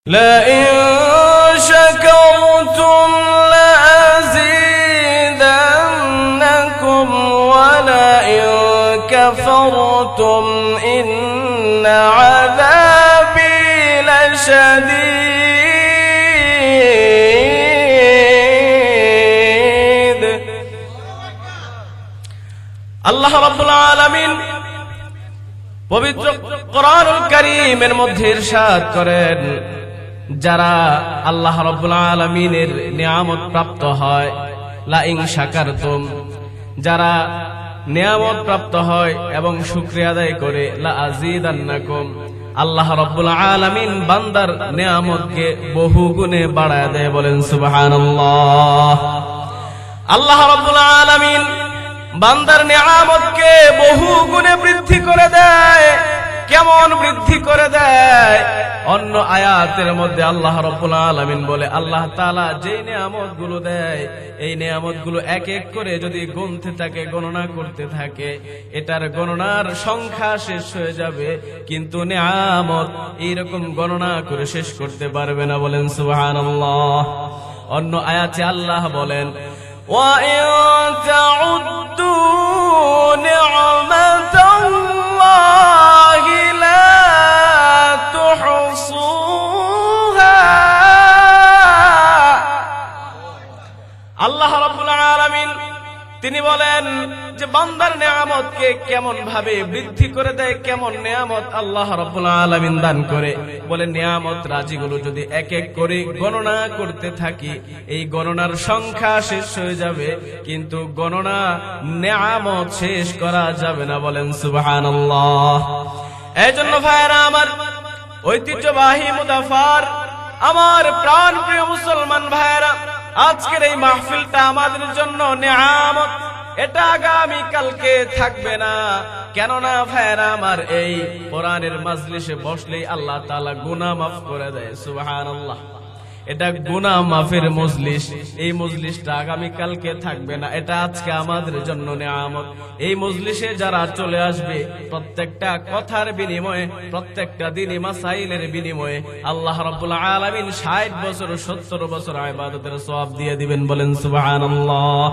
لئن شكرتم لأزيدنكم ولئن كفرتم إن عذابي لشديد আল্লাহ রাব্বুল আলামিন পবিত্র কোরআনুল কারীমের মধ্যে ইরশাদ করেন, যারা আল্লাহ রাব্বুল আলামিনের নিয়ামত প্রাপ্ত হয়, লা ইন শাকারতুম, যারা নিয়ামত প্রাপ্ত হয় এবং শুকরিয়া আদায় করে, লা আযীদান্নাকুম, আল্লাহ রাব্বুল আলামিন বান্দার নিয়ামতকে বহু গুণে বাড়ায় দেয়। বলেন সুবহানাল্লাহ। আল্লাহ রাব্বুল আলামিন বান্দার নিয়ামতকে বহু গুণে বৃদ্ধি করে দেয়। কেমন বৃদ্ধি করে দেয়? অন্য আয়াতের মধ্যে আল্লাহ রাব্বুল আলামিন বলে, আল্লাহ তাআলা যে নিয়ামতগুলো দেয়, এই নিয়ামতগুলো এক এক করে যদি গুনতে থাকে, গণনা করতে থাকে, এটার গণনার সংখ্যা শেষ হয়ে যাবে, কিন্তু নিয়ামত এইরকম গণনা করে শেষ করতে পারবে না। বলেন সুবহানাল্লাহ। অন্য আয়াতে আল্লাহ বলেন, وَإِن تَعُدُّوا نِعْمَةَ اللَّهِ لَا تُحْصُوهَا। আল্লাহ রাব্বুল আলামিন তিনি বলেন যে বান্দার নিয়ামতকে কেমন ভাবে বৃদ্ধি করে দেয়, কেমন নিয়ামত আল্লাহ রাব্বুল আলামিন দান করে। বলে নিয়ামত রাজিগুলো যদি এক এক করে গণনা করতে থাকি, এই গণনার সংখ্যা শেষ হয়ে যাবে, কিন্তু গণনা নিয়ামত শেষ করা যাবে না। বলেন সুবহানাল্লাহ। এই জন্য ভাইরা আমার, ঐতিহ্যবাহী মুদাফার, আমার প্রাণ প্রিয় মুসলমান ভাইরা, আজকের এই মাহফিলটা আমাদের জন্য নিয়ামত। এটা আগামী কালকে থাকবে না। কেননা ভাইরা আমার, এই কোরআনের মাজলিসে বসলেই আল্লাহ তাআলা গুনাহ মাফ করে দেয়। সুবহানাল্লাহ। এটা গুনাহ মাফের মজলিস। এই মজলিসটা আগামী কালকে থাকবে না, এটা আজকে আমাদের জন্য নিয়ামত। এই মজলিসে যারা চলে আসবে, প্রত্যেকটা কথার বিনিময়ে, প্রত্যেকটা দিনই মাসাইলের বিনিময়ে আল্লাহ রাব্বুল আলামিন 60 বছর 70 বছর ইবাদতের সওয়াব দিয়ে দিবেন। বলেন সুবহানাল্লাহ।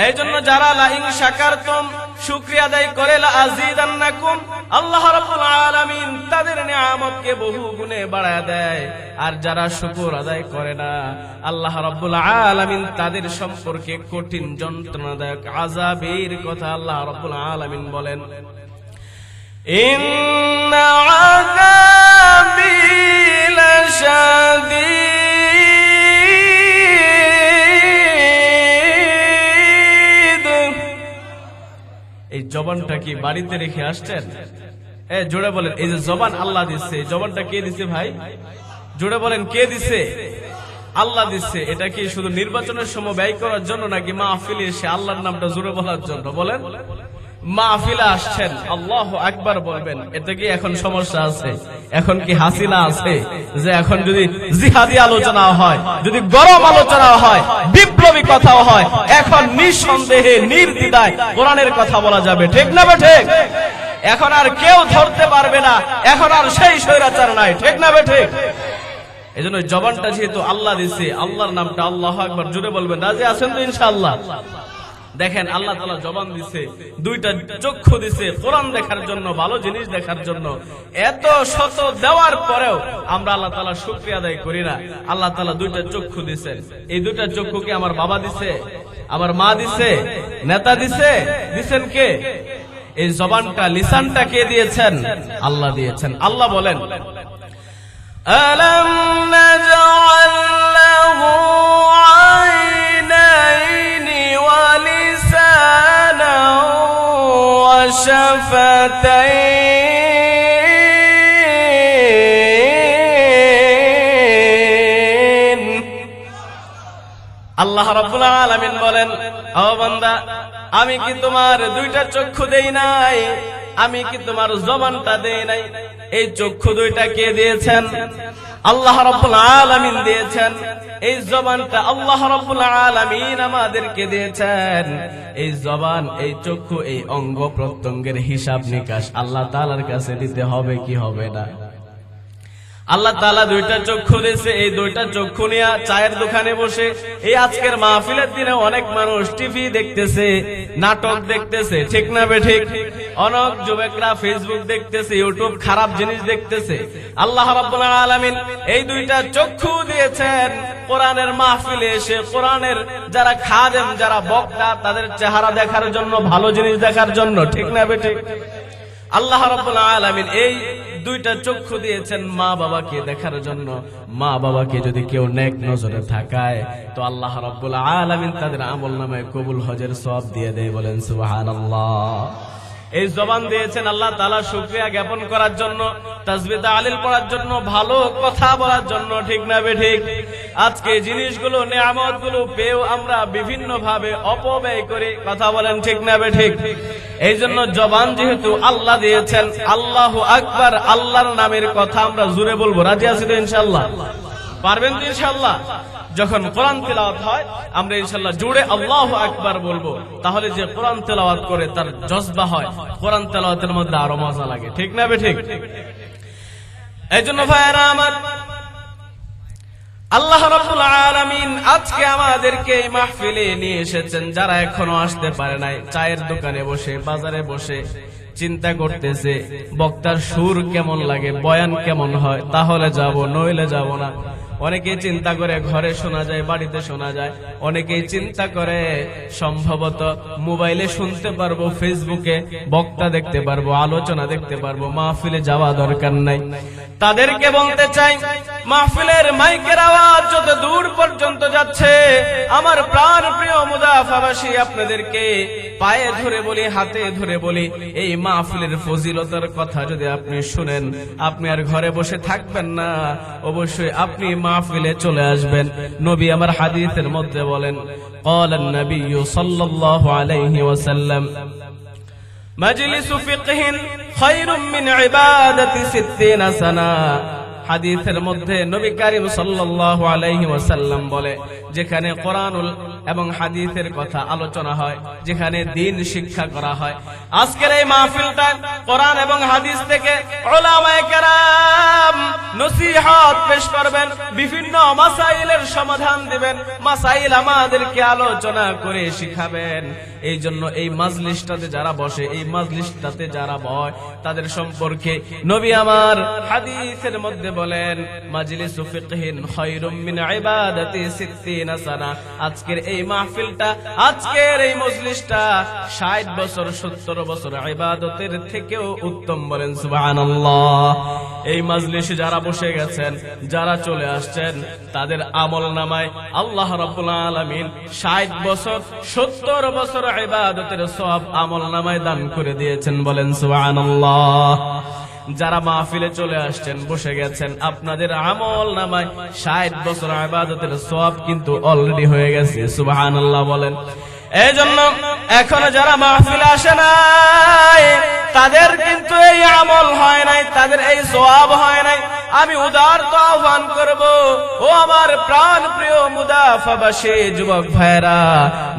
এই জন্য যারা লা ইন শাকারতুম, শুকরিয়া আদায় করে, লা আযীদান্নাকুম, আল্লাহ রাব্বুল আলামিন তাদের নিয়ামতকে বহু গুণে বাড়ায় দেয়। আর যারা শুকর আদায় করে না, আল্লাহ রাব্বুল আলামিন তাদের সম্পর্কে কঠিন যন্ত্রণাদায়ক আযাবের কথা আল্লাহ রাব্বুল আলামিন বলেন, ইন্না আযাবি লাশাদীদ। এই জবানটা কি বাড়িতে রেখে আসছেন? জোরে বলেন, এই যে জবান আল্লাহ দিচ্ছে, এই জবানটা কে দিচ্ছে ভাই? জোরে বলেন, কে দিচ্ছে? আল্লাহ দিচ্ছে। এটা কি শুধু নির্বাচনের সময় ব্যয় করার জন্য, নাকি মাহফিলে এসে আল্লাহর নামটা জোরে বলার জন্য? বলেন। মাহফিলে আসছেন, আল্লাহু আকবার বলবেন, এটা কি এখন সমস্যা আছে? এখন কি হাসিনা আছে যে এখন যদি জিহাদি আলোচনা হয়, যদি গরম আলোচনা হয়, বিপ্লবী কথাও হয়, এখন নিঃসন্দেহে নির্দ্বিধায় কোরআনের কথা বলা যাবে? ঠিক না বে ঠিক? এখন আর কেউ ধরতে পারবে না, এখন আর সেই স্বৈরাচার নাই। ঠিক না বে ঠিক? এই জন্য জবানটা যেহেতু আল্লাহ দিচ্ছে, আল্লাহর নামটা আল্লাহু আকবার জোরে বলবেন। রাজি আছেন তো ইনশাআল্লাহ? দেখেন, আল্লাহ তাআলা জবান দিছে, দুইটা চক্ষু দিছে কোরআন দেখার জন্য, ভালো জিনিস দেখার জন্য। এত শত দেওয়ার পরেও আমরা আল্লাহ তাআলা শুকরিয়া আদায় করি না। আল্লাহ তাআলা দুইটা চক্ষু দিছেন। এই দুইটা চক্ষু কি আমার বাবা দিছে, আমার মা দিছে, নেতা দিছে? দিছেন কে? এই জবানটা, লিসানটা কে দিয়েছেন? আল্লাহ দিয়েছেন। আল্লাহ বলেন, আলাম নাজআল লাহু আইনাইনি ওয়া লিসানান ওয়া শাফাতাইন। আল্লাহ রাব্বুল আলামিন বলেন, ও বান্দা, আমি কি তোমার দুইটা চক্ষু দেই নাই? আমি কি তোমার জবানটা দেই নাই? এই চক্ষু দুইটা কে দিয়েছেন? আল্লাহ রাব্বুল আলামিন দিয়েছেন। এই জবানটা আল্লাহ রাব্বুল আলামিন আমাদেরকে দিয়েছেন। এই জবান, এই চক্ষু, এই অঙ্গ প্রত্যঙ্গের হিসাব নিকাশ আল্লাহ তাআলার কাছে দিতে হবে কি হবে না? আল্লাহ তাআলা দুইটা চক্ষু দিয়েছে, এই দুইটা চক্ষু নিয়ে চায়ের দোকানে বসে এই আজকের মাহফিলের দিনে অনেক মানুষ টিভি দেখতেছে, নাটক দেখতেছে, ঠিক না বেঠিক? অনেক যুবকরা ফেসবুক দেখতেছে, ইউটিউব খারাপ জিনিস দেখতেছে। আল্লাহ রাব্বুল আলামিন এই দুইটা চক্ষু দিয়েছেন কোরআনের মাহফিলে এসে কোরআনের যারা খাদেম, যারা বক্তা, তাদের চেহারা দেখার জন্য, ভালো জিনিস দেখার জন্য, ঠিক না বেঠিক? আল্লাহ রাব্বুল আলামিন এই দুইটা চক্ষু দিয়েছেন মা বাবাকে দেখার জন্য। মা বাবাকে যদি কেউ নেক নজরে তাকায় তো আল্লাহ রাব্বুল আলামিন তাদের আমলনামায় কবুল হজের সওয়াব দিয়ে দেয়। বলেন সুবহানাল্লাহ। এই জবান দিয়েছেন আল্লাহ তাআলা শুকরিয়া জ্ঞাপন করার জন্য, তাসবিহ তাহলিল পড়ার জন্য, ভালো কথা বলার জন্য, ঠিক না বেঠিক? আজকে এই জিনিসগুলো, নিয়ামতগুলো পেয়েও আমরা বিভিন্ন ভাবে অপব্যয় করি। কথা বলেন, ঠিক না বেঠিক? এই জন্য জবান যেহেতু আল্লাহ দিয়েছেন, আল্লাহু আকবার, আল্লাহর নামের কথা আমরা জোরে বলবো। রাজি আছি তো ইনশাআল্লাহ? পারবেন তো ইনশাআল্লাহ? যখন কোরআন তেলাওয়াত হয় আমরা ইনশাআল্লাহ জোরে আল্লাহু আকবার বলবো, তাহলে যে কোরআন তেলাওয়াত করে তার জজবা হয়, কোরআন তেলাওয়াতের মধ্যে আরো মজা লাগে, ঠিক না বেঠিক? এই জন্য ভাইরা আমার, আল্লাহ রাব্বুল আলামিন আজকে আমাদেরকে এই মাহফিলে নিয়ে এসেছেন। যারা এখনো আসতে পারে নাই, চায়ের দোকানে বসে, বাজারে বসে চিন্তা করতেছে বক্তার সুর কেমন লাগে, বয়ান কেমন হয়, তাহলে যাব নইলে যাব না। অনেকেই চিন্তা করে ঘরে শোনা যায়, বাড়িতে শোনা যায়। অনেকেই চিন্তা করে সম্ভবত মোবাইলে শুনতে পারবো, ফেসবুকে বক্তা দেখতে পারবো, আলোচনা দেখতে পারবো, মাহফিলে যাওয়া দরকার নাই। তাদেরকে বলতে চাই, মাহফিলের মাইকের আওয়াজ যত দূর পর্যন্ত যাচ্ছে, আমার প্রাণ প্রিয় মুদাফাবাসী, আপনাদেরকে পায়ে ধরে বলি, হাতে ধরে বলি, এই মাহফিলের ফজিলতের কথা যদি আপনি শুনেন, আপনি আর ঘরে বসে থাকবেন না, অবশ্যই আপনি মাহফিলে চলে আসবেন। নবী আমার হাদিসের মধ্যে বলেন, قال النبي صلى الله عليه وسلم مجلس فقه خير من عبادة 60 سنة। হাদিসের মধ্যে নবী করিম সাল্লাল্লাহু আলাইহি ওয়াসাল্লাম বলে, যেখানে কোরআনুল এবং হাদিসের কথা আলোচনা হয়, যেখানে দ্বীন শিক্ষা করা হয়, আজকের এই মাহফিলটা কোরআন এবং হাদিস থেকে উলামায়ে কেরাম নসিহত পেশ করবেন, বিভিন্ন মাসাইলের সমাধান দিবেন, মাসাইল আমাদেরকে আলোচনা করে শিখাবেন। এই জন্য এই মাজলিসটাতে যারা বসে, এই মাজলিসটাতে যারা বয়, তাদের সম্পর্কে নবী আমার হাদিসের মধ্যে বলেন, মাজলিসু ফিকহিন খায়রুম মিন ইবাদাতি 60 সানা। আজকের এই মাহফিলটা, আজকের এই মজলিসটা 60 বছর 70 বছর ইবাদতের থেকেও উত্তম। বলেন সুবহানাল্লাহ। এই মাজলিসে যারা বসে গেছেন, যারা চলে আসছেন, তাদের আমলনামায় আল্লাহ রাব্বুল আলামিন 60 বছর 70 বছর ইবাদতের সওয়াব আমলনামায় দান করে দিয়েছেন। বলেন সুবহানাল্লাহ। যারা মাহফিলে চলে আসছেন, বসে গেছেন, আপনাদের আমলনামায় 60 বছর ইবাদতের সওয়াব কিন্তু অলরেডি হয়ে গেছে। সুবহানাল্লাহ বলেন। এই জন্য এখনো যারা মাহফিলে আসে নাই, তাদের কিন্তু এই আমল হয় নাই, তাদের এই সওয়াব হয় নাই। আমি উদারত আহ্বান করব, ও আমার প্রাণ প্রিয় মুদাফাবাসী যুবক ভাইরা,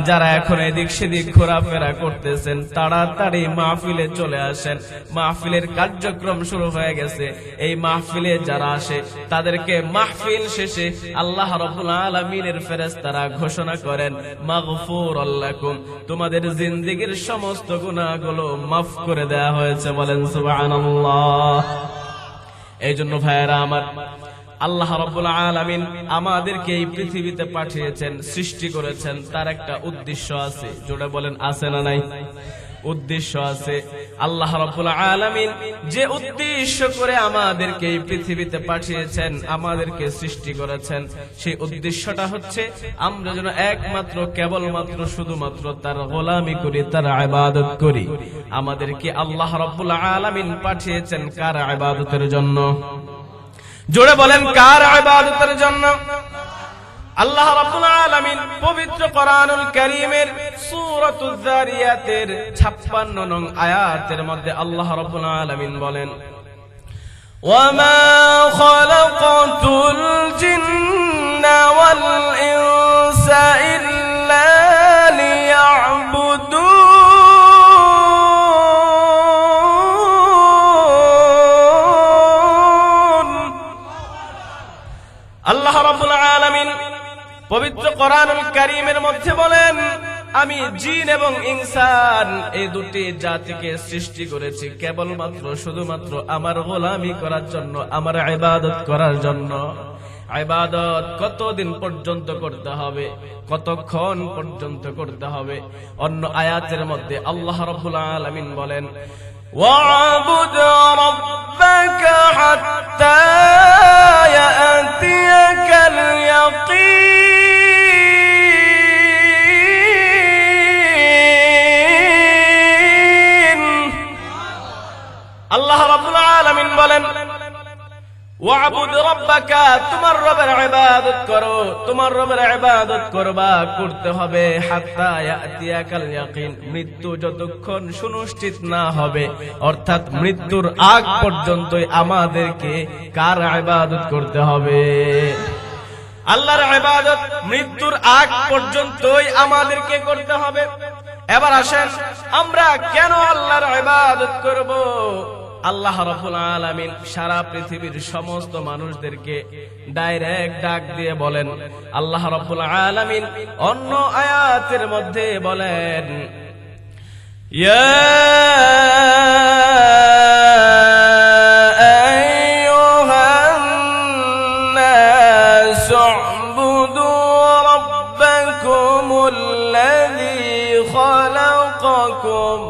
যারা এখন এদিক সেদিক ঘোরাফেরা করতেছেন, তাড়াতাড়ি মাহফিলে চলে আসেন। মাহফিলের কার্যক্রম শুরু হয়ে গেছে। এই মাহফিলে যারা আসে, তাদেরকে মাহফিল শেষে আল্লাহ রাব্বুল আলামিনের ফেরেশতারা ঘোষণা করেন, মাগফুরুল লাকুম, তোমাদের জিন্দেগীর সমস্ত গুনাহগুলো মাফ করে দেয়া হয়েছে। বলেন সুবহানাল্লাহ। এই জন্য ভাইয়েরা আমার, আল্লাহ রাব্বুল আলামিন আমাদেরকে এই পৃথিবীতে পাঠিয়েছেন, সৃষ্টি করেছেন, তার একটা উদ্দেশ্য আছে। জোরে বলেন, আছে না নাই? উদ্দেশ্য আছে। আল্লাহ রাব্বুল আলামিন যে উদ্দেশ্য করে আমাদেরকে এই পৃথিবীতে পাঠিয়েছেন, আমাদেরকে সৃষ্টি করেছেন, সেই উদ্দেশ্যটা হচ্ছে আমরা যেন একমাত্র, কেবলমাত্র, শুধুমাত্র তার গোলামি করি, তার ইবাদত করি। আমাদেরকে আল্লাহ রাব্বুল আলামিন পাঠিয়েছেন কার ইবাদতের জন্য? জোরে বলেন, কার ইবাদতের জন্য? আল্লাহ রাব্বুল আলামিন পবিত্র কোরআনুল কারীমের সূরাতুয যারিয়াতের 56 নং আয়াতের মধ্যে আল্লাহ রাব্বুল আলামিন বলেন, ওয়ামা খালাকাতুল জিন্না ওয়াল ইনসা ইল্লা লিয়া'বুদুন। আল্লাহ রাব্বুল আলামিন পবিত্র কোরআনুল কারীমের মধ্যে বলেন, আমি জিন এবং ইনসান এই দুটি জাতিকে সৃষ্টি করেছি কেবলমাত্র শুধুমাত্র আমার গোলামি করার জন্য, আমার ইবাদত করার জন্য। ইবাদত কতদিন পর্যন্ত করতে হবে, কতক্ষণ পর্যন্ত করতে হবে? অন্য আয়াতের মধ্যে আল্লাহ রাব্বুল আলামিন বলেন, ওয়া'বুদ রাব্বাকা হাত্তা ইয়াতিয়াকাল ইয়াকিন। আল্লাহ রাব্বুল আলামিন বলেন, ওয়া'বুদ রাব্বাকা, তোমার রবের ইবাদত করো, তোমার রবের ইবাদত করবা, করতে হবে হাত্তা ইয়াতিয়াকাল ইয়াকিন, মৃত্যু যতক্ষণ সুনিশ্চিত না হবে, অর্থাৎ মৃত্যুর আগ পর্যন্তই আমাদেরকে কার ইবাদত করতে হবে? আল্লাহর ইবাদত মৃত্যুর আগ পর্যন্তই আমাদেরকে করতে হবে। এবার আসেন, আমরা কেন আল্লাহর ইবাদত করব? আল্লাহ রাব্বুল আলামিন সারা পৃথিবীর সমস্ত মানুষদেরকে ডাইরেক্ট ডাক দিয়ে বলেন, আল্লাহ রাব্বুল আলামিন অন্য আয়াতের মধ্যে বলেন, ইয়া আইয়ুহান নাস উ'বুদু রাব্বাকুমুল্লাযী খালাকাকুম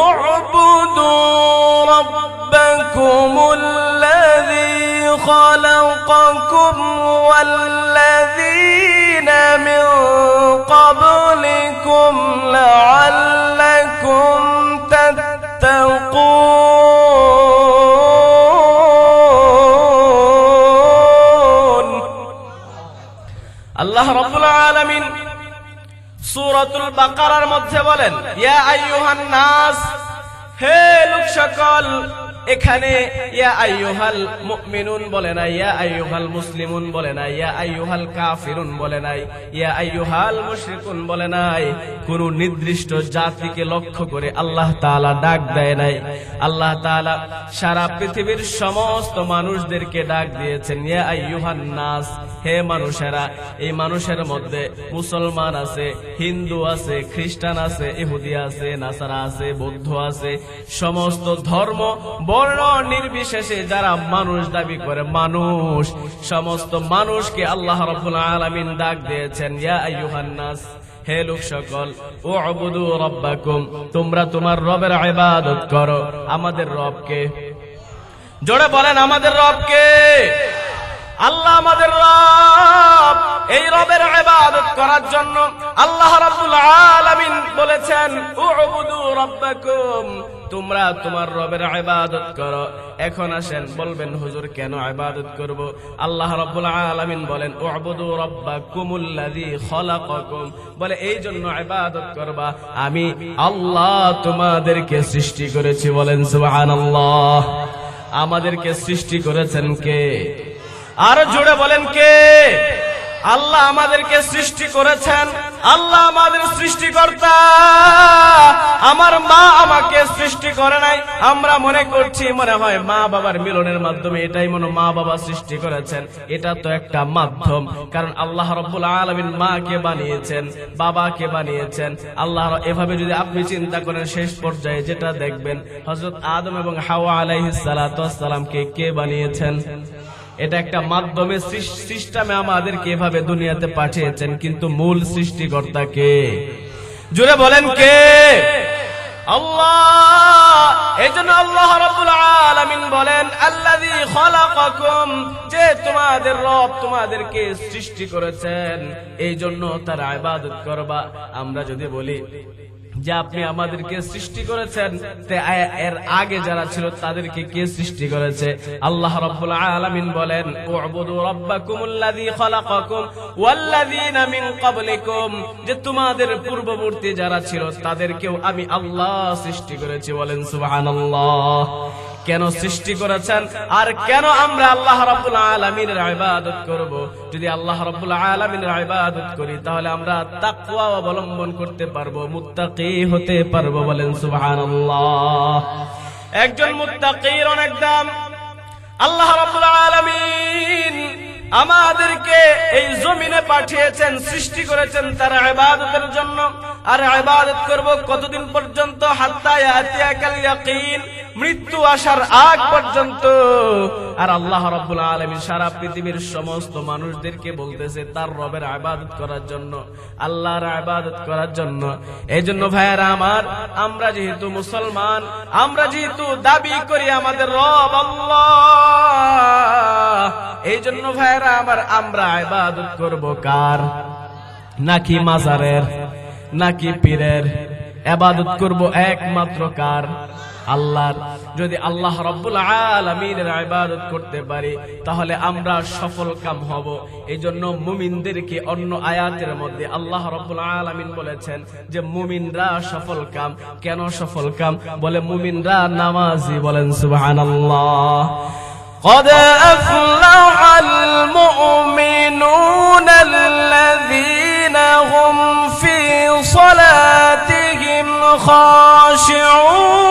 اعبدوا ربكم الذي خلقكم والذين من قبلكم لعلكم تتقون। আল্লাহ রাব্বুল আলামিন সূরাতুল বাকারার মধ্যে বলেন, ইয়া আইয়ুহান নাস, হে লোক সকল। এখানে ইয়া আইয়ুহাল মুমিনুন বলে নাই, ইয়া আইয়ুহাল মুসলিমুন বলে নাই, ইয়া আইয়ুহাল কাফিরুন বলে নাই, ইয়া আইয়ুহাল মুশরিকুন বলে নাই। কোন নির্দিষ্ট জাতিকে লক্ষ্য করে আল্লাহ তাআলা ডাক দেয় নাই। আল্লাহ তাআলা সারা পৃথিবীর সমস্ত মানুষদেরকে ডাক দিয়েছেন, ইয়া আইয়ুহান নাস, হে মানুষেরা। এই মানুষের মধ্যে মুসলমান আছে, হিন্দু আছে, খ্রিস্টান আছে, ইহুদি আছে, নাসারা আছে, বৌদ্ধ আছে, সমস্ত ধর্ম বর্ণ নির্বিশেষে যারা মানুষ দাবি করে মানুষ, সমস্ত মানুষকে আল্লাহ রাব্বুল আলামিন ডাক দিয়েছেন, ইয়া আইয়ুহান নাস, হে লোক সকল, উ'বুদু রাব্বাকুম, তোমরা তোমার রবের ইবাদত করো। আমাদের রবকে, জোরে বলেন, আমাদের রবকে। আল্লাহ আমাদের রব। এই রবের ইবাদত করার জন্য আল্লাহ রাব্বুল আলামিন বলেছেন, উ'বুদু রাব্বাকুম, তোমরা তোমার রবের ইবাদত করো। এখন আসেন, বলবেন হুজুর কেন ইবাদত করব? আল্লাহ রাব্বুল আলামিন বলেন, উ'বুদু রাব্বাকুমুল্লাযী খালাকাকুম, বলে এই জন্য ইবাদত করবা, আমি আল্লাহ তোমাদেরকে সৃষ্টি করেছি। বলেন সুবহানাল্লাহ। আমাদেরকে সৃষ্টি করেছেন কে? আর জোরে বলেন কে? আল্লাহ আমাদেরকে সৃষ্টি করেছেন। আল্লাহ আমাদের সৃষ্টিকর্তা। আমার মা আমাকে সৃষ্টি করে নাই। আমরা মনে করছি মনে হয় মা বাবার মিলনের মাধ্যমে এটাই মনে মা বাবা সৃষ্টি করেছেন। এটা তো একটা মাধ্যম, কারণ আল্লাহ রাব্বুল আলামিন মাকে বানিয়েছেন, বাবাকে বানিয়েছেন। আল্লাহ এভাবে যদি আপনি চিন্তা করেন, শেষ পর্যায়ে যেটা দেখবেন, হযরত আদম এবং হাওয়া আলাইহিস সালাতু ওয়াস সালামকে কে বানিয়েছেন? এটা একটা মাধ্যমে সিস্টেমে আমাদেরকে এভাবে দুনিয়াতে পাঠিয়েছেন, কিন্তু মূল সৃষ্টিকর্তা কে? জোরে বলেন কে? আল্লাহ। এজন্য আল্লাহ রাব্বুল আলামিন বলেন, আল্লাযী খালাকাকুম, যে তোমাদের রব তোমাদেরকে সৃষ্টি করেছেন, এই জন্য তার ইবাদত করবা। আমরা যদি বলি যে আপনি আমাদেরকে সৃষ্টি করেছেন, এর আগে যারা ছিল তাদেরকে কে সৃষ্টি করেছে? আল্লাহ রাব্বুল আলামিন বলেন, উ'বুদু রাব্বাকুমুল্লাযী খালাকাকুম ওয়াল্লাযীনা মিন ক্বাবলিকুম, যে তোমাদের পূর্ববর্তী যারা ছিল তাদেরকেও আমি আল্লাহ সৃষ্টি করেছি। বলেন সুবহানাল্লাহ। কেন সৃষ্টি করেছেন আর কেন আমরা আল্লাহ রাব্বুল আলামিনের ইবাদত করব? যদি আল্লাহ রাব্বুল আলামিনের ইবাদত করি তাহলে আমরা তাকওয়া অবলম্বন করতে পারবো, মুত্তাকি হতে পারবো। বলেন সুবহানাল্লাহ। একজন মুত্তাকির অনেক দাম। আল্লাহ রাব্বুল আলামিন আমাদেরকে এই জমিনে পাঠিয়েছেন, সৃষ্টি করেছেন তার ইবাদতের জন্য। আর ইবাদত করব কতদিন পর্যন্ত? হাত্তা ইয়াতিয়াকাল ইয়াকিন, মৃত্যু আসার আগ পর্যন্ত। আর আল্লাহ রাব্বুল আলামিন সারা পৃথিবীর সমস্ত মানুষদেরকে বলতেছে তার রবের ইবাদত করার জন্য, আল্লাহর ইবাদত করার জন্য। এইজন্য ভাইয়েরা আমার, আমরা যেহেতু মুসলমান, আমরা যেহেতু দাবি করি আমাদের রব আল্লাহ, এইজন্য ভাইয়েরা আমার, আমরা ইবাদত করব কার? নাকি মাজারের, নাকি পীরের? ইবাদত করব একমাত্র কার? আল্লাহর। যদি আল্লাহ রাব্বুল আলামিনের ইবাদত করতে পারি তাহলে আমরা সফল কাম হব। এইজন্য মুমিনদেরকে অন্য আয়াতের মধ্যে আল্লাহ রাব্বুল আলামিন বলেছেন যে মুমিনরা সফল কাম। কেন সফল কাম? বলে মুমিনরা নামাজি। বলেন সুবহানাল্লাহ। قد أفلح المؤمنون الذين هم في صلاتهم خاشعون।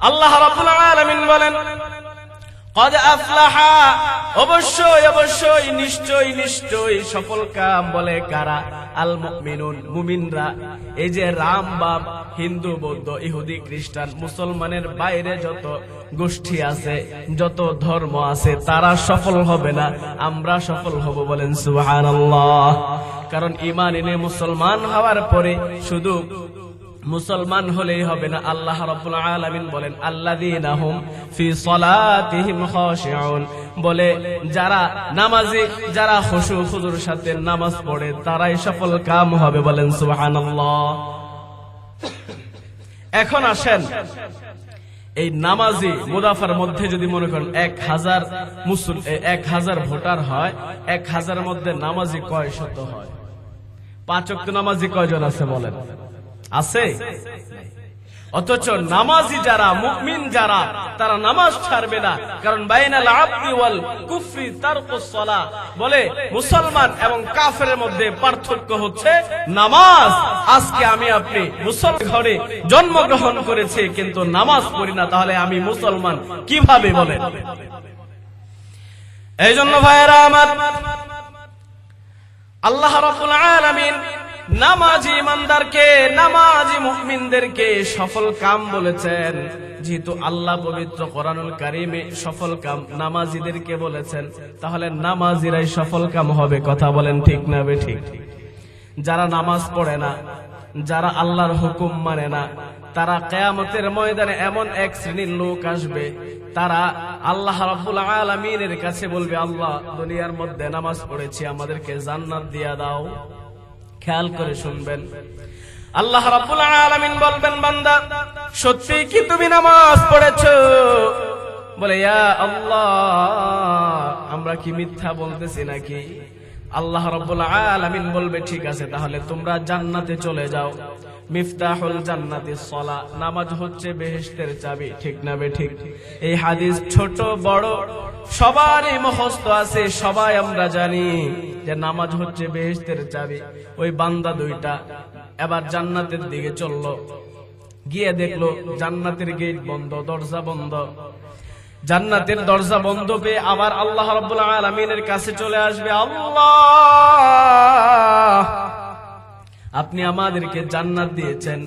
আল্লাহ রাব্বুল আলামিন বলেন قد أفلح, অবশ্যই অবশ্যই, নিশ্চয়ই নিশ্চয়ই সফল কাম। বলে কারা? আল মুমিনুন, মুমিনরা। এই যে রাম বাম, হিন্দু বৌদ্ধ ইহুদি খ্রিস্টান মুসলমানের বাইরে যত গোষ্ঠী আছে, যত ধর্ম আছে, তারা সফল হবে না, আমরা সফল হব। বলেন সুবহানাল্লাহ। কারণ ঈমান এনে মুসলমান হওয়ার পরে শুধু মুসলমান হলেই হবে না। আল্লাহ রাব্বুল আলামিন বলেন আল্লাযীনা হুম ফি সালাতিহিম খাশিউন, বলে যারা নামাজি, যারা খুশু খুজুর সাথে নামাজ পড়ে তারাই সফল কাম হবে। বলেন সুবহানাল্লাহ। এখন আসেন, এই নামাজি মুদাফার মধ্যে যদি মনে করেন 1000 ভোটার হয়, 1000 মধ্যে নামাজি কয় শত হয়? 5 ওয়াক্ত নামাজি কয়জন আছে বলেন? আছে? অথচ নামাজি যারা, মুমিন যারা, তারা নামাজ ছাড়বে না। কারণ বাইনাল আবদি ওয়াল কুফরি তারকুস সালাহ, বলে মুসলমান এবং কাফেরের মধ্যে পার্থক্য হচ্ছে নামাজ। আজকে আমি আপনি মুসলমান ঘরে জন্মগ্রহণ করেছি কিন্তু নামাজ পড়ি না, তাহলে আমি মুসলমান কিভাবে? বলেন। এইজন্য ভাইয়েরা আমার, আল্লাহ রাব্বুল আলামিন নামাজি ইমানদারকে, নামাজি মুমিনদেরকে সফল কাম বলেছেন। যেহেতু আল্লাহ পবিত্র কোরআনুল কারীমে সফল কাম নামাজিদেরকে বলেছেন, তাহলে নামাজিরাই সফল কাম হবে। কথা বলেন ঠিক না বেঠিক? যারা নামাজ পড়ে না, যারা আল্লাহর হুকুম মানে না, তারা কিয়ামতের ময়দানে এমন এক শ্রেণীর লোক আসবে, তারা আল্লাহ রাব্বুল আলামিনের কাছে বলবে, আল্লাহ দুনিয়ার মধ্যে নামাজ পড়েছি, আমাদেরকে জান্নাত দিয়া দাও। খেয়াল করে শুনবেন, আল্লাহ রাব্বুল আলামিন বলবেন, বান্দা সত্যি কি তুমি নামাজ পড়েছো? বলে ইয়া আল্লাহ, আমরা কি মিথ্যা বলতেছি নাকি? আল্লাহ রাব্বুল আলামিন বলবে, ঠিক আছে, তাহলে তোমরা জান্নাতে চলে যাও। মিফতাহুল জান্নাতিস সালাহ, নামাজ হচ্ছে বেহেশতের চাবি। ঠিক না বেঠিক? এই হাদিস ছোট বড় সবারই মুখস্থ আছে, সবাই আমরা জানি যে নামাজ হচ্ছে বেহেশতের চাবি। ওই বান্দা দুইটা এবার জান্নাতের দিকে চললো, গিয়ে দেখলো জান্নাতের গেট বন্ধ, দরজা বন্ধ। জান্নাতের দরজা বন্ধ পেয়ে আবার আল্লাহ রাব্বুল আলামিনের কাছে চলে আসবে, আল্লাহ আপনি আমাদেরকে জান্নাত দিয়েছেন,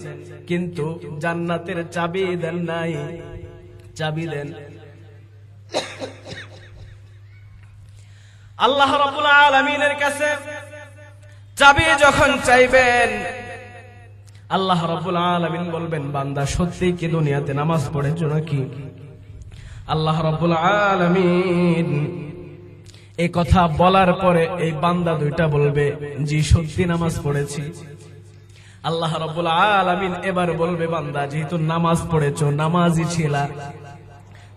কিন্তু জান্নাতের চাবি দেন নাই, চাবি দেন। আল্লাহ রাব্বুল আলামিনের কাছে চাবি যখন চাইবেন, আল্লাহ রাব্বুল আলামিন বলবেন, বান্দা সত্যি কি দুনিয়াতে নামাজ পড়েছো নাকি? আল্লাহ রাব্বুল আলামিন এই কথা বলার পরে এই বান্দা দুইটা বলবে, জি সত্যি নামাজ পড়েছি। আল্লাহ রাব্বুল আলামিন এবার বলবে, বান্দা যেহেতু নামাজ পড়েছো, নামাজি ছিলা,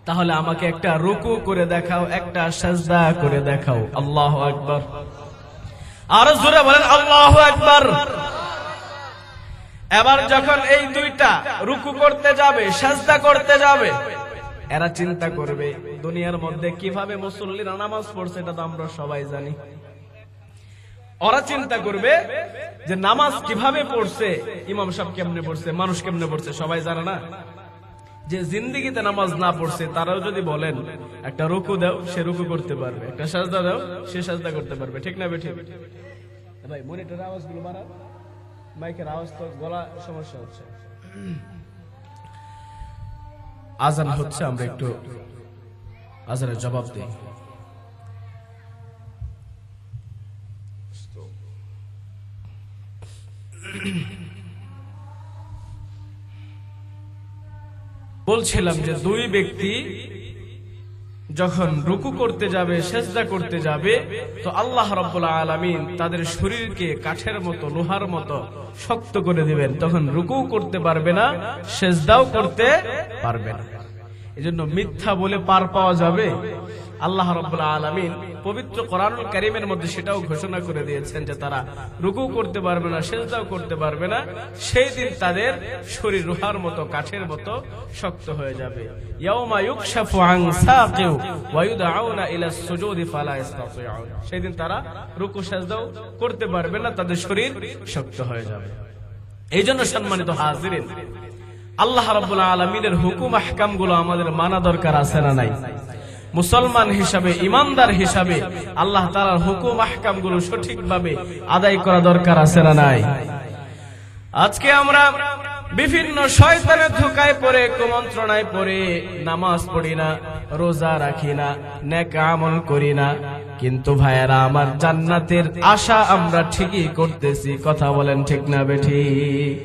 তাহলে আমাকে একটা রুকু করে দেখাও, একটা সাজদা করে দেখাও। আল্লাহু আকবার। আরো জোরে বলেন আল্লাহু আকবার। এবার যখন এই দুইটা রুকু করতে যাবে, সাজদা করতে যাবে, এরা চিন্তা করবে দুনিয়ার মধ্যে কিভাবে মুসল্লিরা নামাজ পড়ছে, এটা তো আমরা সবাই জানি। ওরা চিন্তা করবে যে নামাজ কিভাবে পড়ছে, ইমাম সাহেব কেমনে পড়ছে, মানুষ কেমনে পড়ছে সবাই জানে না। যে জিন্দেগিতে নামাজ না পড়ছে তারাও যদি বলেন একটা রুকু দাও, সে রুকু করতে পারবে, একটা সাজদা দাও, সে সাজদা করতে পারবে। ঠিক না বেঠিক? ভাই মনিটরের আওয়াজগুলো বাড়াও, মাইকের আওয়াজ তো গলা সমস্যা হচ্ছে। আজান হচ্ছে, আমরা একটু আজানের জবাব দিই। বলছিলাম যে দুই ব্যক্তি যখন রুকু করতে যাবে, সেজদা করতে যাবে, তো আল্লাহ রাব্বুল আলামিন তাদের শরীরকে কাঠের মতো, লোহার মতো শক্ত করে দিবেন। তখন রুকু করতে পারবে না, সেজদাও করতে পারবে না। এজন্য মিথ্যা বলে পার পাওয়া যাবে? আল্লাহ রাব্বুল আলামিন পবিত্র কোরআনুল কারীমের মধ্যে সেটাও ঘোষণা করে দিয়েছেন যে তারা রুকু করতে পারবে না, সিজদাও করতে পারবে না। সেই দিন তাদের শরীর লোহার মতো, কাঠের মতো শক্ত হয়ে যাবে। ইয়াউমা ইউকশাফু আন সাকিউ ওয়া ইউদআউনা ইলা সুজুদি ফালা ইসতাতিউন। সেই দিন তারা রুকু সিজদাও করতে পারবে না, তাদের শরীর শক্ত হয়ে যাবে। এইজন্য সম্মানিত হাজিরিন, আল্লাহ রাব্বুল আলামিনের হুকুম আহকামগুলো আমাদের মানা দরকার আছে না নাই? মুসলমান হিসাবে, ইমানদার হিসাবে আল্লাহ তাআলার হুকুম আহকামগুলো সঠিকভাবে আদায় করা দরকার আছে না নাই? আজকে আমরা বিভিন্ন শয়তানের ধোঁকায় পড়ে, কুমন্ত্রণায় পড়ে নামাজ পড়ি না, রোজা রাখি না, নেক আমল করি না, কিন্তু ভাইয়েরা আমার জান্নাতের আশা আমরা ঠিকই করতেছি। কথা বলেন ঠিক না বেঠিক?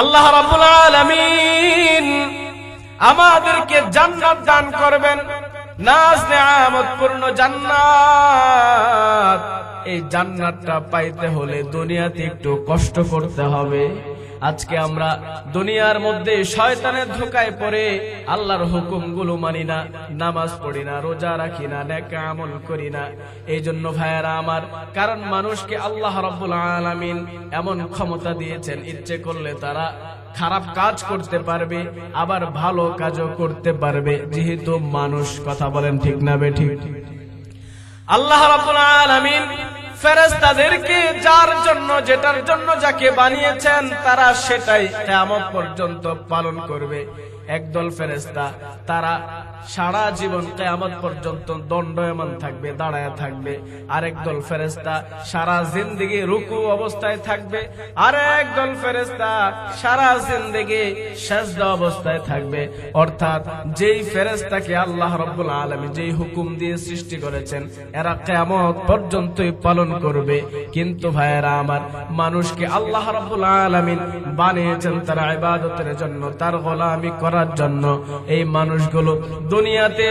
আল্লাহ রাব্বুল আলামিন আমাদেরকে জান্নাত দান করবেন, নাজ নেয়ামত পূর্ণ জান্নাত। এই জান্নাতটা পাইতে হলে দুনিয়াতে একটু কষ্ট করতে হবে। আজকে আমরা দুনিয়ার মধ্যে শয়তানের ধোঁকায় পড়ে আল্লাহর হুকুমগুলো মানি না, নামাজ পড়ি না, রোজা রাখি না, নেক আমল করি না। এই জন্য ভাইয়েরা আমার, কারণ মানুষকে আল্লাহ রাব্বুল আলামিন এমন ক্ষমতা দিয়েছেন, ইচ্ছে করলে তারা খারাপ কাজ করতে পারবে, আবার ভালো কাজও করতে পারবে, যেহেতু মানুষ। কথা বলেন ঠিক না বেঠিক? আল্লাহ রাব্বুল আলামিন ফেরেশতাদেরকে যার জন্য, যেটার জন্য যাকে বানিয়েছেন, তারা সেটাই কিয়ামত পর্যন্ত পালন করবে। একদল ফেরেশতা তারা সারা জীবন কিয়ামত পর্যন্ত দণ্ডায়মান থাকবে, দাঁড়ায় থাকবে। আরেক দল ফেরেশতা সারা জিন্দেগি রুকু অবস্থায় থাকবে। আর একদল ফেরেশতা সারা জিন্দেগি সিজদা অবস্থায় থাকবে। অর্থাৎ যেই ফেরেশতাকে আল্লাহ রাব্বুল আলামিন যেই হুকুম দিয়ে সৃষ্টি করেছেন, এরা কিয়ামত পর্যন্তই পালন করবে। কিন্তু ভাইয়েরা আমার, মানুষকে আল্লাহ রাব্বুল আলামিন বানিয়েছেন তার ইবাদতের জন্য, তার গোলামি করার জন্য। এই মানুষগুলো দুনিয়াতে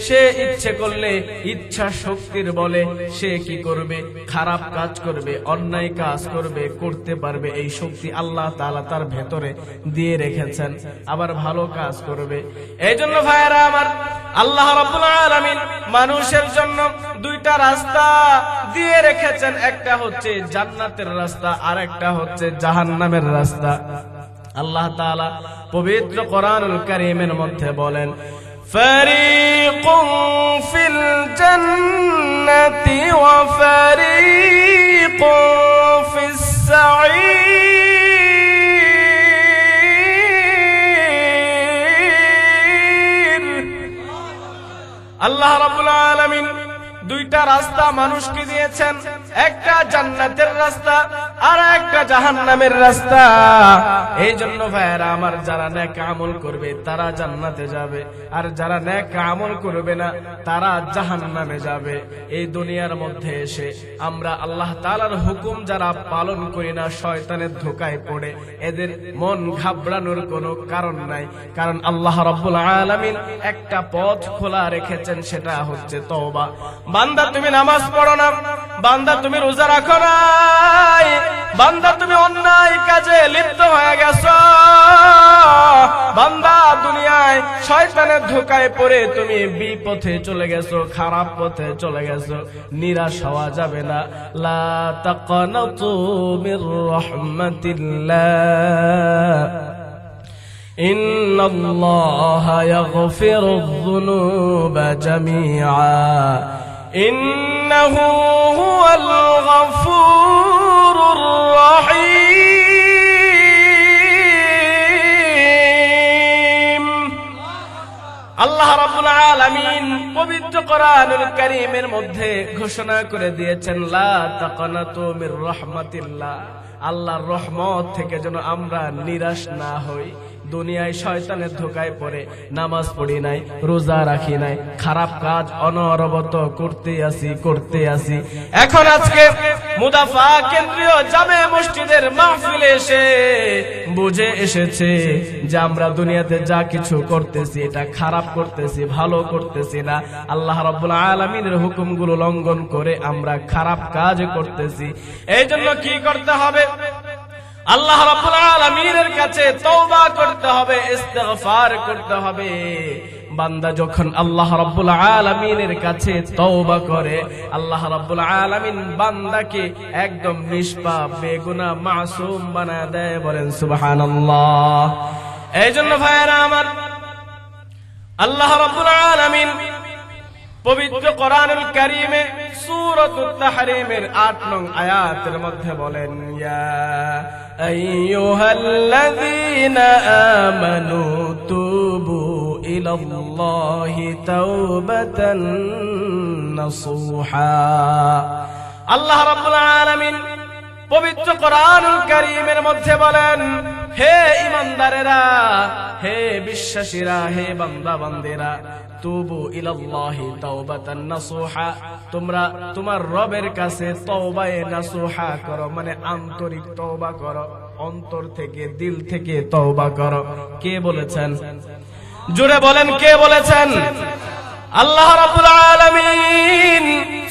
সে ইচ্ছে করলে, ইচ্ছা শক্তির বলে সে কি করবে? খারাপ কাজ করবে, অন্যায় কাজ করবে, করতে পারবে। এই শক্তি আল্লাহ তাআলা তার ভেতরে দিয়ে রেখেছেন। আবার ভালো কাজ করবে। এই জন্য ভাইয়েরা আমার, আল্লাহ রাব্বুল আলামিন মানুষের জন্য দুইটা রাস্তা দিয়ে রেখেছেন। একটা হচ্ছে জান্নাতের রাস্তা, আর একটা হচ্ছে জাহান্নামের রাস্তা। আল্লাহ তাআলা পবিত্র কোরআনুল কারীমের মধ্যে বলেন, ফারিকুন ফিল জান্নাতি ওয়া ফারিকুন ফিস সাঈর। আল্লাহ রাব্বুল আলামিন দুইটা রাস্তা মানুষকে দিয়েছেন, একটা জান্নাতের রাস্তা আর একটা জাহান্নামের রাস্তা। এই জন্য ভাইয়েরা আমার, যারা নেক আমল করবে তারা জান্নাতে যাবে, আর যারা নেক আমল করবে না তারা জাহান্নামে যাবে। এই দুনিয়ার মধ্যে এসে আমরা আল্লাহ তাআলার হুকুম যারা পালন করি না, শয়তানের ধোঁকায় পড়ে এদের মন ঘাবড়ানোর কোনো কারণ নাই। কারণ আল্লাহ রাব্বুল আলামিন একটা পথ খোলা রেখেছেন, সেটা হচ্ছে তওবা। বান্দা তুমি নামাজ পড়ো না, বান্দা তুমি রোজা রাখো না, বান্দা তুমি অন্যায় কাজে লিপ্ত হয়ে গেছো, বান্দা দুনিয়ায় শয়তানের ধোঁকায় পড়ে তুমি বিপথে চলে গেছো, খারাপ পথে চলে গেছো। নিরাশ হওয়া যাবে না। লা তাকনাতু মির রাহমাতিল্লাহ, ইন্নাল্লাহা ইয়াগফিরুয যুনুবা জামিআ, ইন্নাহু হুয়াল গফুরুর রহিম। আল্লাহ রাব্বুল আলামিন পবিত্র কোরআনুল কারীমের মধ্যে ঘোষণা করে দিয়েছেন, লা তাকনাতু মির রাহমাতিল্লাহ, আল্লাহর রহমত থেকে যেন আমরা নিরাশ না হই। দুনিয়ায় শয়তানের ধোকায় পড়ে নামাজ পড়ি নাই, রোজা রাখি নাই, খারাপ কাজ অনবরত করতে আসি। এখন আজকে মুদাফা কেন্দ্রীয় জামে মসজিদের মাহফিলে এসে বুঝে এসেছে যে আমরা দুনিয়াতে যা কিছু করতেছি এটা খারাপ করতেছি, ভালো করতেছি না। আল্লাহ রাব্বুল আলামিনের হুকুমগুলো লঙ্ঘন করে আমরা খারাপ কাজ করতেছি। এই জন্য কি করতে হবে? আল্লাহ রাব্বুল আলামিনের কাছে তওবা করতে হবে, ইস্তিগফার করতে হবে। বান্দা যখন আল্লাহ রাব্বুল আলামিনের কাছে তওবা করে, আল্লাহ রাব্বুল আলামিন বান্দাকে একদম নিষ্পাপ বেগুনাহ মাসুম বানায় দেয়। বলেন সুবহানাল্লাহ। এই জন্য ভাইয়েরা আমার, আল্লাহ রাব্বুল আলামিন পবিত্র কোরআনুল কারীমে সূরাতুত তাহরীমের ৮ নং আয়াতের মধ্যে বলেন, ইয়া আইয়ুহাল্লাযীনা আমানু তুবু ইলাল্লাহি তাওবাতান নাসুহা। আল্লাহ রাব্বুল আলামিন পবিত্র কোরআনুল কারীমের মধ্যে বলেন, হে ঈমানদারেরা, হে বিশ্বাসীরা, হে বান্দা বান্দিরা, তুবু ইলাল্লাহি তাওবাতান নাসুহা, তোমরা তোমার রবের কাছে তওবায়ে নাসুহা করো, মানে আন্তরিক তওবা করো, অন্তর থেকে দিল থেকে তওবা করো। কে বলেছেন? জোরে বলেন, কে বলেছেন? আল্লাহ রাব্বুল আলামিন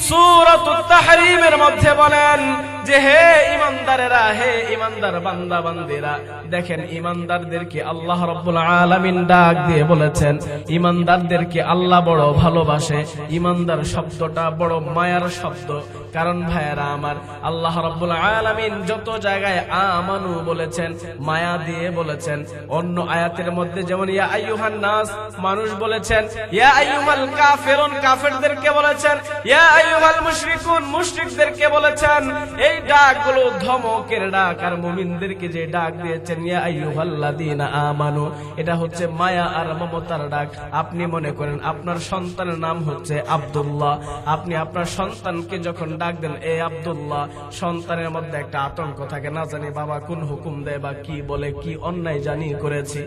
সূরাতুত তাহরীমের মধ্যে বলেন যে হে ঈমানদারেরা, হে ঈমানদার বান্দা বান্দিরা। দেখেন ঈমানদারদেরকে আল্লাহ রাব্বুল আলামিন ডাক দিয়ে বলেছেন, ঈমানদারদেরকে আল্লাহ বড় ভালোবাসে। ঈমানদার শব্দটা বড় মায়ার শব্দ। কারণ ভাইয়েরা আমার, আল্লাহ রাব্বুল আলামিন যত জায়গায় আমানু বলেছেন মায়া দিয়ে বলেছেন। অন্য আয়াতের মধ্যে যেমন ইয়া আইয়ুহান নাস মানুষ বলেছেন, ইয়া আইয়ুহাল কাফিরুন কাফেরদেরকে বলেছেন, ইয়া আইয়ুহাল মুশরিকুন মুশরিকদেরকে বলেছেন। এই ডাকগুলো ধমকের ডাক। আর মুমিনদেরকে যে ডাক দিয়েছেন ইয়া আইয়ুহাল্লাযীনা আমানু, এটা হচ্ছে মায়া আর মমতার ডাক। আপনি মনে করেন আপনার সন্তানের নাম হচ্ছে আব্দুল্লাহ, আপনি আপনার সন্তানকে যখন ডাক দেন এ আব্দুল্লাহ, সন্তানের মধ্যে একটা আতঙ্ক থাকে, না জানি বাবা কোন হুকুম দেয় বা কি বলে, কি অন্যায় জানি করেছি।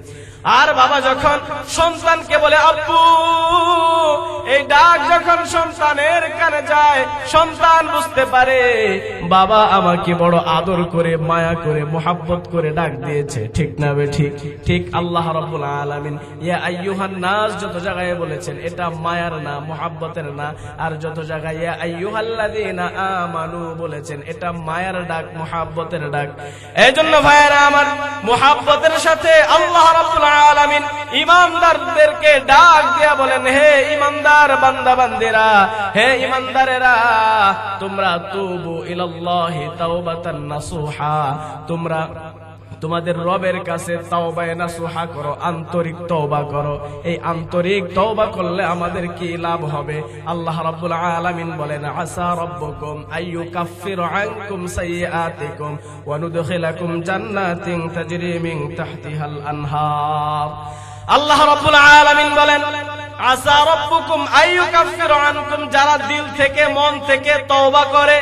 আর বাবা যখন সন্তানকে বলে আব্বু, এই ডাক যখন সন্তানের কানে যায়, সন্তান বুঝতে পারে বাবা আমাকে বড় আদর করে, মায়া করে, মোহাব্বত করে ডাক দিয়েছে। ঠিক না বে ঠিক? ঠিক আল্লাহ রাব্বুল আলামিন ইয়া আইয়ুহান নাস যত জায়গায় বলেছেন এটা মায়ার না, মোহাব্বতের না। আর যত জায়গায় ইয়া আইয়ুহাল্লাযীনা আমানু বলেছেন এটা মায়ার ডাক, মোহাব্বতের ডাক। এইজন্য ভাইয়েরা আমার, মোহাব্বতের সাথে আল্লাহ রাব্বুল আলামিন ঈমানদারদেরকে ডাক দিয়া বলেন, হে ঈমানদার বান্দা বান্দিরা, হে ঈমানদারেরা, তোমরা তুবু ইলাল্লাহি তাওবাতান নাসুহা, তোমরা তোমাদের রবের কাছে তাওবায়ে নাসুহা করো, আন্তরিক তওবা করো। এই আন্তরিক তওবা করলে আমাদের কি লাভ হবে? আল্লাহ রাব্বুল আলামিন বলেন, আসা রাব্বুকুম আইয়ুকাফফিরু আনকুম সাইয়্যাতিকুম ওয়া নুদখিলাকুম জান্নাতিন তাজরি মিন তাহতিহাল আনহার। আল্লাহ রাব্বুল আলামিন বলেন, আসা রাব্বুকুম আইয়ুকাফফিরু আনকুম, যারা দিল থেকে মন থেকে তওবা করে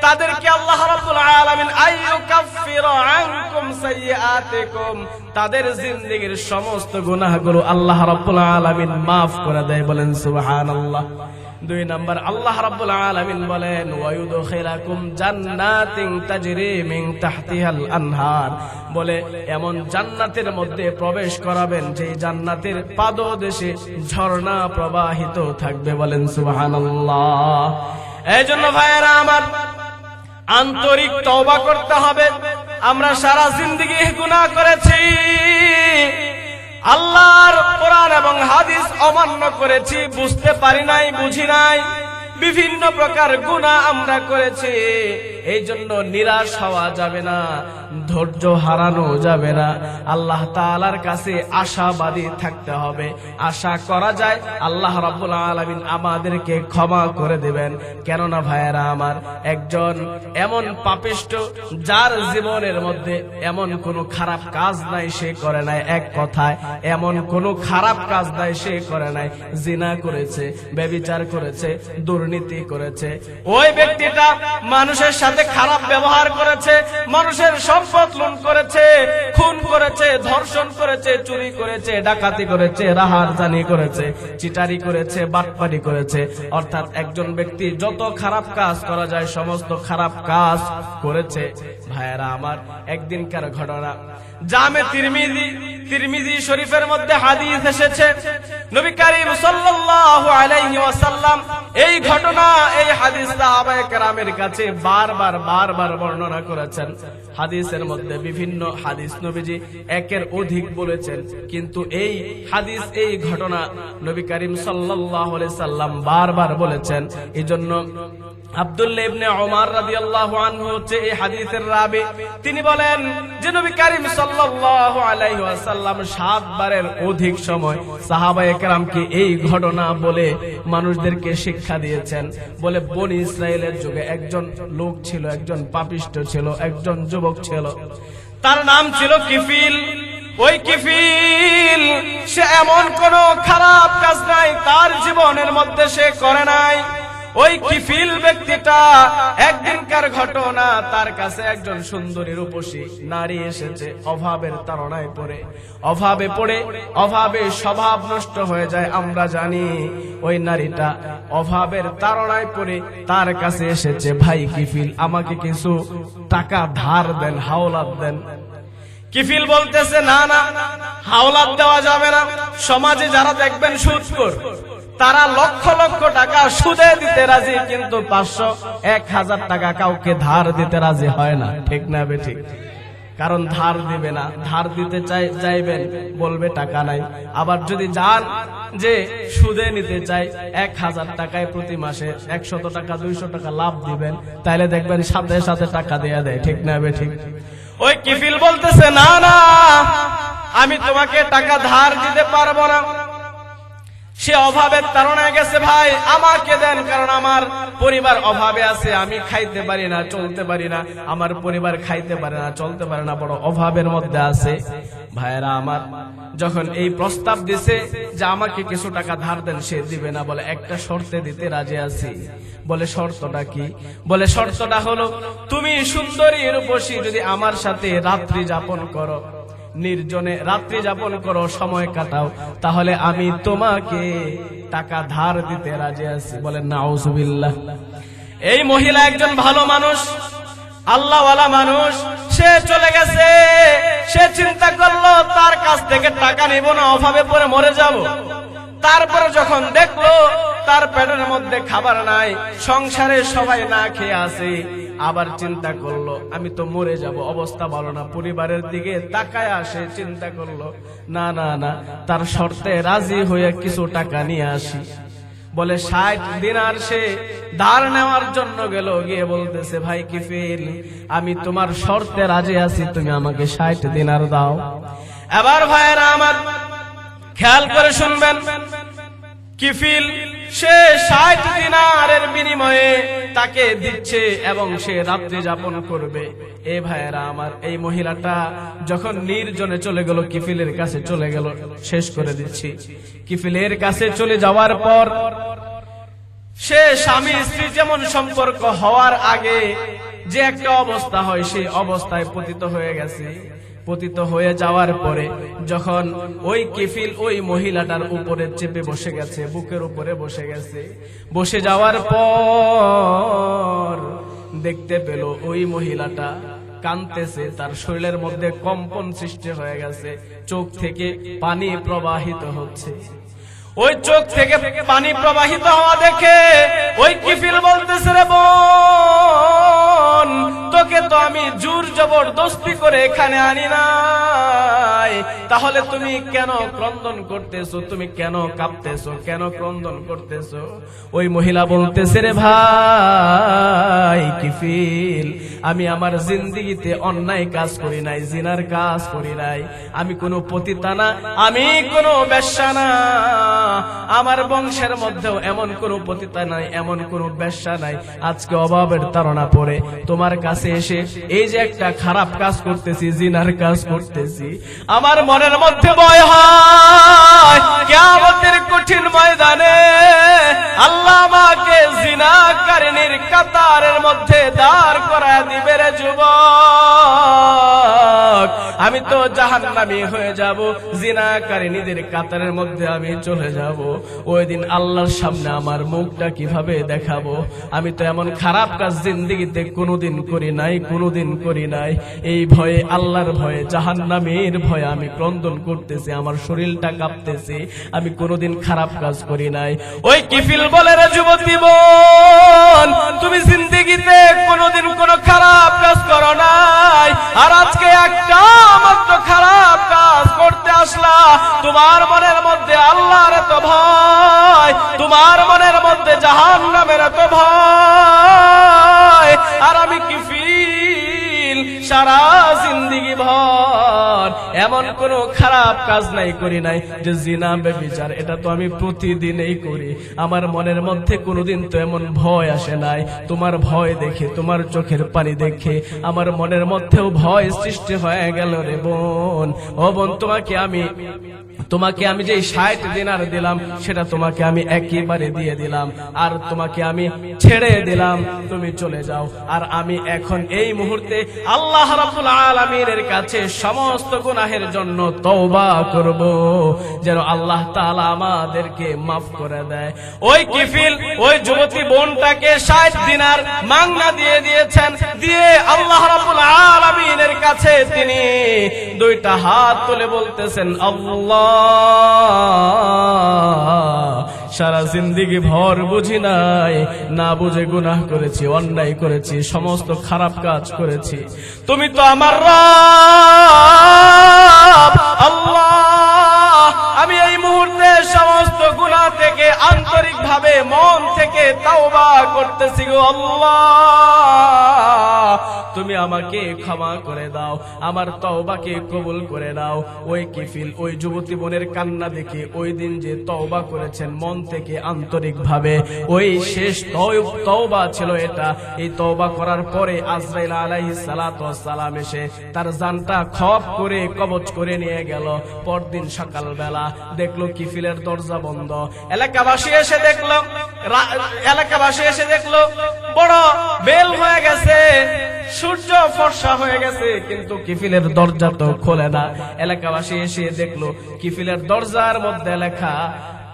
তাদেরকে আল্লাহ রাব্বুল আলামিন আইয়ুকাফফিরু আনকুম সাইয়্যাতিকুম, তাদের জিন্দেগীর সমস্ত গুনাহগুলো আল্লাহ রাব্বুল আলামিন maaf করে দেয়। বলেন সুবহানাল্লাহ। 2 নাম্বার আল্লাহ রাব্বুল আলামিন বলেন, ওয়া ইউদখিলাকুম জান্নাতিন তাজরি মিন তাহতিহাল আনহার, বলে এমন জান্নাতের মধ্যে প্রবেশ করাবেন যে জান্নাতের পাদদেশে ঝর্ণা প্রবাহিত থাকবে। বলেন সুবহানাল্লাহ। এইজন্য ভাইয়েরা আমার, আন্তরিক তওবা করতে হবে। আমরা সারা জিন্দেগি গুনাহ করেছি, আল্লাহর কোরআন এবং হাদিস অমান্য করেছি, বুঝতে পারি নাই, বুঝি নাই, বিভিন্ন প্রকার গুনাহ আমরা করেছি। এই জন্য নিরাশ হওয়া যাবে না, ধৈর্য হারানো যাবে না, আল্লাহ তাআলার কাছে আশাবাদী থাকতে হবে। আশা করা যায় আল্লাহ রাব্বুল আলামিন আমাদেরকে ক্ষমা করে দিবেন। কেননা ভাইয়েরা আমার, একজন এমন পাপিষ্ঠ যার জীবনের মধ্যে এমন কোনো খারাপ কাজ নাই সে করে নাই, এক কথায় এমন কোনো খারাপ কাজ নাই সে করে নাই, জিনা করেছে, ব্যভিচার করেছে, দুর্নীতি করেছে, ওই ব্যক্তিটা মানুষের সাথে খারাপ ব্যবহার করেছে, মানুষের সম্পদ লুট করেছে, খুন করেছে, ধর্ষণ করেছে, চুরি করেছে, ডাকাতি করেছে, রাহাজানি করেছে, চিটারি করেছে, বাটপারি করেছে, অর্থাৎ একজন ব্যক্তি যত খারাপ কাজ করা যায় সমস্ত খারাপ কাজ করেছে। ভাইয়েরা আমার, একদিনকার ঘটনা, জামে তিরমিজি শরীফের মধ্যে হাদিস এসেছে, নবী করিম সাল্লাল্লাহু আলাইহি ওয়াসাল্লাম এই ঘটনা, এই হাদিস সাহাবায়ে কেরামের কাছে বারবার বর্ণনা করেছেন। হাদিসের মধ্যে বিভিন্ন হাদিস নবীজি একের অধিক বলেছেন, কিন্তু এই হাদিস, এই ঘটনা নবী করিম সাল্লাল্লাহু আলাইহি সাল্লাম বারবার বলেছেন। এজন্য আব্দুল্লাহ ইবনে ওমর রাদিয়াল্লাহু আনহু হচ্ছে এই হাদিসের রাবী। তিনি বলেন যে নবী করিম সাল্লাল্লাহু আলাইহি ওয়াসাল্লাম 7 বারের অধিক সময় সাহাবায়ে কেরামকে এই ঘটনা বলে মানুষদেরকে শিক্ষা দিয়েছেন। বলে বনি ইসরায়েলের যুগে একজন লোক ছিল, একজন পাপিষ্ঠ ছিল, একজন যুবক ছিল, তার নাম ছিল কিফিল। ওই কিফিল সে এমন কোন খারাপ কাজ নাই তার জীবনের মধ্যে সে করে নাই। ওই কিফিল ব্যক্তিটা, একদিনকার ঘটনা, তার কাছে একজন সুন্দরী রূপসী নারী এসেছে। অভাবের তাড়নায় পড়ে, অভাবে স্বভাব নষ্ট হয়ে যায়। আমরা জানি ওই নারীটা অভাবের তাড়নায় পড়ে তার কাছে এসেছে, ভাই কিফিল আমাকে কিছু টাকা ধার দেন, হাওলাত দেন। কিফিল বলতেছে, না না, হাওলাত দেওয়া যাবে না। সমাজে যারা দেখবেন সুদখোর, তারা লক্ষ লক্ষ টাকা সুদে দিতে রাজি, কিন্তু 500, 1000 টাকা কাউকে ধার দিতে রাজি হয় না। ঠিক না বেঠিক? কারণ ধার দিবে না, ধার দিতে চাইবেন, বলবে টাকা নাই। আবার যদি যান যে সুদে নিতে চাই, 1000 টাকায় প্রতি মাসে 100 টাকা 200 টাকা লাভ দিবেন, তাইলে দেখবেন সাথে সাথে টাকা দিয়ে দেয়। ঠিক না বেঠিক? ওই কিফিল বলতেছে, না না, আমি তোমাকে টাকা ধার দিতে পারবো না। সে অভাবের তাড়নায় গেছে, ভাই আমাকে দেন, কারণ আমার পরিবার অভাবে আছে, আমি খাইতে পারি না, চলতে পারি না, আমার পরিবার খাইতে পারে না, চলতে পারে না, বড় অভাবের মধ্যে আছে। ভাইয়েরা আমার, যখন এই প্রস্তাব দিছে যে আমাকে কিছু টাকা ধার দেন, সে দিবে না, বলে একটা শর্তে দিতে রাজি আছি। বলে শর্তটা কি? বলে শর্তটা হলো, তুমি সুন্দরী রূপসী যদি আমার সাথে রাত্রি যাপন করো, নির্জনে রাত্রি যাপন করো, সময় কাটাও, তাহলে আমি তোমাকে টাকা ধার দিতে রাজি আছি। বলেন নাউজুবিল্লাহ। এই মহিলা একজন ভালো মানুষ, আল্লাহওয়ালা মানুষ, সে চলে গেছে। সে চিন্তা করলো তার কাছ থেকে টাকা নিব না, অভাবে পড়ে মরে যাব। তারপরে যখন দেখলো তার পেটের মধ্যে খাবার নাই, সংসারে সবাই না খেয়ে আছে, আবার চিন্তা করলো আমি তো মরে যাব, অবস্থা ভালো না। পরিবারের দিকে তাকায় আসে, চিন্তা করলো না না না, তার শর্তে রাজি হয়ে কিছু টাকা নিয়ে আসি। বলে 60 দিনার সে ধার নেওয়ার জন্য গেল, গিয়ে বলতেছে, ভাই কিফিল আমি তোমার শর্তে রাজি আছি, তুমি আমাকে 60 দিনার দাও। এবার ভাইয়েরা আমার খেয়াল করে শুনবেন, কিফিল সে 60 দিনারের বিনিময়ে তাকে দিচ্ছে এবং সে রাত্রি যাপন করবে। এ ভাইয়েরা আমার, এই মহিলাটা যখন নির্জনে চলে গেল, কিফিলের কাছে চলে গেল, শেষ করে দিচ্ছি। কিফিলের কাছে চলে যাওয়ার পর সে স্বামী স্ত্রী যেমন সম্পর্ক হওয়ার আগে যে একটা অবস্থা হয়, সেই অবস্থায় পতিত হয়ে গেছে। পতিত হয়ে যাওয়ার পরে যখন ওই কিফিল ওই মহিলাটার উপরে চেপে বসে গেছে, বুকের উপরে বসে গেছে, বসে যাওয়ার পর দেখতে পেল ওই মহিলাটা কাঁদতেছে, তার শরীরের মধ্যে কম্পন সৃষ্টি হয়ে গেছে, চোখ থেকে পানি প্রবাহিত হচ্ছে। ওই চোখ থেকে পানি প্রবাহিত হওয়া দেখে ওই কিফিল বলতেছে, রে বোন, তোকে তো আমি জোর জবরদস্তি করে এখানে আনি নাই, তাহলে তুমি কেন ক্রন্দন করতেছো, তুমি কেন কাঁপতেছো, কেন ক্রন্দন করতেছো? ওই মহিলা বলতেছে, রে ভাই কিফিল, আমি আমার জিন্দেগিতে অন্যায় কাজ করি নাই, জিনার কাজ করি নাই, আমি কোনো পতিতা না, আমি কোনো বেশ্যা না, আমার বংশের মধ্যেও এমন কোনো পতিতা নাই, এমন কোনো বেশ্যা নাই। আজকে অভাবের তাড়না পড়ে তোমার কাছে এসে এই যে একটা খারাপ কাজ করতেছি, জিনার কাজ করতেছি, আমার মনের মধ্যে ভয় হয় কিয়ামতের কঠিন ময়দানে আল্লাহ আমাকে জিনাকারিনীর কাতারের মধ্যে দাঁড় করায় দিবে রে যুবক, আমি তো জাহান্নামী হয়ে যাব, জিনাকারিনীদের কাতারের মধ্যে আমি চলে যাব। ওই দিন আল্লাহর সামনে আমার মুখটা কিভাবে দেখাবো? আমি তো এমন খারাপ কাজ জিন্দেগিতে কোনোদিন করি নাই, কোনোদিন করি নাই। এই ভয়ে, আল্লাহর ভয়ে, জাহান্নামের ভয়ে আমি ক্রন্দন করতেছি, আমার শরীরটা কাঁপতেছে, আমি কোনোদিন খারাপ কাজ করি নাই। ওই কিফিল বলে, রে যুবতী বোন, তুমি জিন্দেগিতে কোনোদিন কোনো খারাপ কাজ করো নাই, আর আজকে একটা মাত্র খারাপ কাজ করতে আসলা। তোমার মনের মধ্যে আল্লাহর এত ভয়, তোমার মনের মধ্যে জাহান্নামের এত ভয়, আর আমি কিফিল সারা জিন্দেগি ভর এমন কোন খারাপ কাজ নাই, করি নাই যে জিনা ব্যভিচার, এটা তো আমি প্রতিদিনই করি। আমার মনের মধ্যে কোনোদিন তো এমন ভয় আসে নাই। তোমার ভয় দেখে, তোমার চোখের পানি দেখে আমার মনের মধ্যেও ভয় সৃষ্টি হয়ে গেল রে বোন। ও বোন, তোমাকে আমি যে 60 দিনার দিলাম সেটা তোমাকে আমি একেবারে দিয়ে দিলাম, আর তোমাকে আমি ছেড়ে দিলাম, তুমি চলে যাও। আর আমি এখন এই মুহূর্তে আল্লাহ রাব্বুল আলামিনের কাছে সমস্ত গুনাহের জন্য তওবা করব, যেন আল্লাহ তাআলা আমাদেরকে মাফ করে দেয়। ওই কিফিল ওই যুবতী বোনটাকে 60 দিনার মাংনা দিয়ে দিয়েছেন, দিয়ে আল্লাহ রাব্বুল আলামিনের কাছে তিনি দুইটা হাত তুলে বলতেছেন, আল্লাহ, সারা জিন্দেগি ভর বুঝি নাই, না বুঝে গুনাহ করেছি, অন্যায় করেছি, সমস্ত খারাপ কাজ করেছি। তুমি তো আমার রব আল্লাহ, আমি এই মুহূর্তে সমস্ত গুনাহ থেকে আন্তরিকভাবে মন থেকে তাওবা করতেছি গো আল্লাহ, তুমি আমাকে ক্ষমা করে দাও, আমার তওবাকে কবুল করে দাও। ওই কিফিল ওই যুবতী বোনের কান্না দেখে ওই দিন যে তওবা করেছেন মন থেকে আন্তরিকভাবে, ওই শেষ তওবা ছিল এটা। এই তওবা করার পরে আজরাইল আলাইহিস সালাতু ওয়াস সালাম এসে তার জানটা খপ করে কবজ করে নিয়ে গেল। পরদিন সকালবেলা দেখলো কিফিলের দরজা বন্ধ। এলাকাবাসী এসে দেখলো বড় বেল হয়ে গেছে, সূর্য ফর্সা হয়ে গেছে, কিন্তু কিফিলের দরজা তো খোলে না। এলাকাবাসী এসে দেখলো কিফিলের দরজার মধ্যে লেখা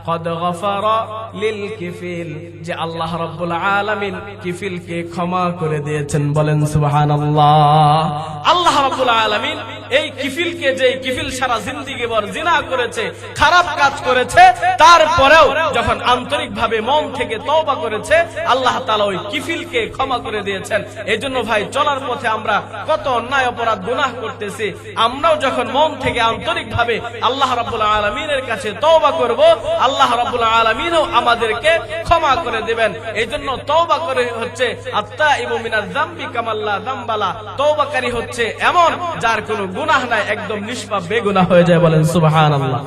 কদ গফারা লিল কিফিল, যে আল্লাহ রাব্বুল আলামিন কিফিলকে ক্ষমা করে দিয়েছেন। বলেন সুবহানাল্লাহ। আল্লাহ রাব্বুল আলামিন এই কিফিলকে, যে কিফিল সারা জিন্দেগি ভর জিনা করেছে, খারাপ কাজ করেছে, তারপরেও যখন আন্তরিকভাবে মন থেকে তওবা করেছে, আল্লাহ তাআলা ওই কিফিলকে ক্ষমা করে দিয়েছেন। এইজন্য ভাই, চলার পথে আমরা কত অন্যায় অপরাধ গুনাহ করতেছি, আমরাও যখন মন থেকে আন্তরিকভাবে আল্লাহ রাব্বুল আলামিনের কাছে তওবা করব, আল্লাহ রাব্বুল আলামিনও আমাদেরকে ক্ষমা করে দিবেন। এইজন্য তওবা করে হচ্ছে আত্তাইবু মিনাজ যামবি কামাল্লা যামবালা, তওবাকারী হচ্ছে এমন যার কোনো গুনাহ নাই, একদম নিষ্পাপ বেগুনাহ হয়ে যায়। বলেন সুবহানাল্লাহ।